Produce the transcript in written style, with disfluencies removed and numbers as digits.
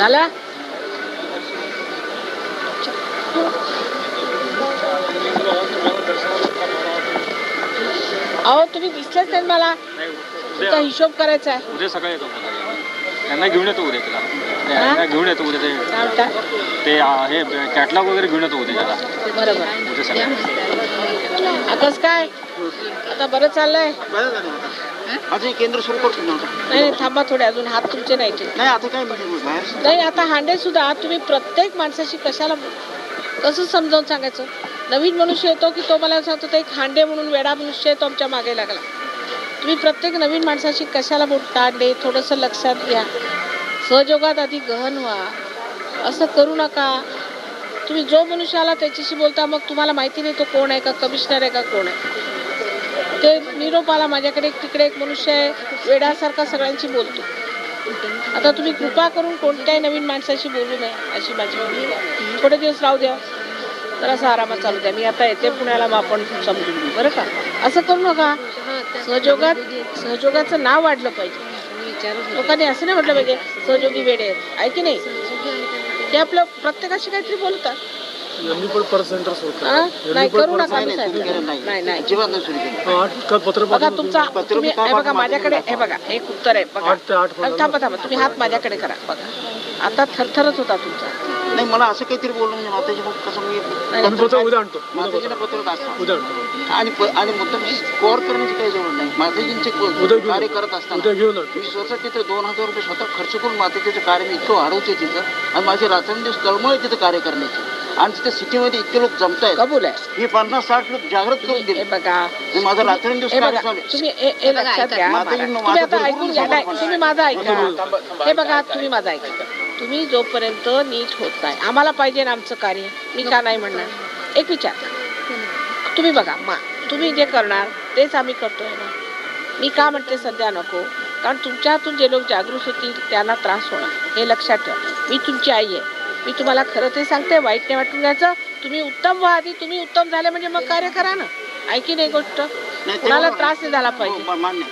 झाला. अहो तुम्ही दिसलेच नाही मला. तुमचा हिशोब करायचा आहे. उद्या सकाळी येतो. त्यांना घेऊन येतो उद्या तिला. त्यांना घेऊन येतो उद्या ते हे कॅटलॉग वगैरे घेऊन येतो उद्या त्याला. बरोबर. उद्या सकाळी. आताच काय आता बरं चाललंय. अजून केंद्र सुरू करतो ना. नाही थांबा थोडे अजून हात तुमचे नाही. नाही आता काय बाहेर नाही आता हांडे सुद्धा तुम्ही प्रत्येक माणसाशी कशाला कसं समजावून सांगायचं. नवीन मनुष्य येतो की तो मला सांगतो ते एक हांडे म्हणून वेडा मनुष्य आहे तो आमच्या मागे लागला. तुम्ही प्रत्येक नवीन माणसाशी कशाला बोलता. हांडे थोडंसं लक्षात घ्या. सहयोगात आधी गहन व्हा. असं करू नका. तुम्ही जो मनुष्य आला त्याच्याशी बोलता मग तुम्हाला माहिती नाही तो कोण आहे का कमिशनर आहे का कोण आहे. ते निरोप आला माझ्याकडे तिकडे एक मनुष्य आहे वेड्यासारखा सगळ्यांशी बोलतो. आता तुम्ही कृपा करून कोणत्याही नवीन माणसाशी बोलू नये अशी माझी विनंती. थोडे दिवस राहू द्या. जरासं आरामात चालू द्या. मी आता येते पुण्याला मग आपण समजून घेऊ बरं का. असं करू नका. सहयोगाचं नाव वाढलं पाहिजे. लोकांनी असं नाही म्हटलं पाहिजे सहयोगी वेडे आहेत आहे की नाही. ते आपलं प्रत्येकाशी काहीतरी बोलतात. नाही करू नका. नाही नाही बघा तुमचा तुम्ही हे बघा माझ्याकडे हे बघा एक उत्तर आहे बघा. थांबा तुम्ही हात माझ्याकडे करा बघा. आता थरथरत होता तुमचा. नाही मला असं काहीतरी बोलणं म्हणजे माताजी मग कसं मी माताजीला पत्रक असतं आणि मुद्दाम स्कोअर करण्याची काही जरूर नाही. माताजींचे कार्य करत असताना मी स्वतः तिथे 2000 रुपये स्वतः खर्च करून माताजीचं कार्य मी इतकं वाढवते तिथं आणि माझे रात्रंदिवस तळमळ तिथं कार्य करण्याची. आणि तिथे सिटीमध्ये इतके लोक जमतायत कबूल आहे. मी 50-60 लोक जागृत करून दिले बघा. माझं रात्रंदिवस कार्य चालू. तुम्ही हे लक्षात घ्या. तुम्ही आता ऐकून घ्या. तुम्ही माझं ऐका. हे बघा तुम्ही माझं ऐका. तुम्ही जोपर्यंत नीट होत नाही आम्हाला पाहिजे ना आमचं कार्य. मी का नाही म्हणणार. एक विचार तुम्ही बघा तुम्ही जे करणार तेच आम्ही करतोय ना. मी का म्हणते सध्या नको कारण तुमच्या हातून जे लोक जागृत होतील त्यांना त्रास होणार हे लक्षात ठेवा. मी तुमची आई आहे. मी तुम्हाला खरं ते सांगते वाईट नाही वाटून घ्यायचं. तुम्ही उत्तम व्हा आधी. तुम्ही उत्तम झाले म्हणजे मग कार्य करा ना. ऐकी नाही गोष्ट कुणाला त्रास नाही झाला पाहिजे.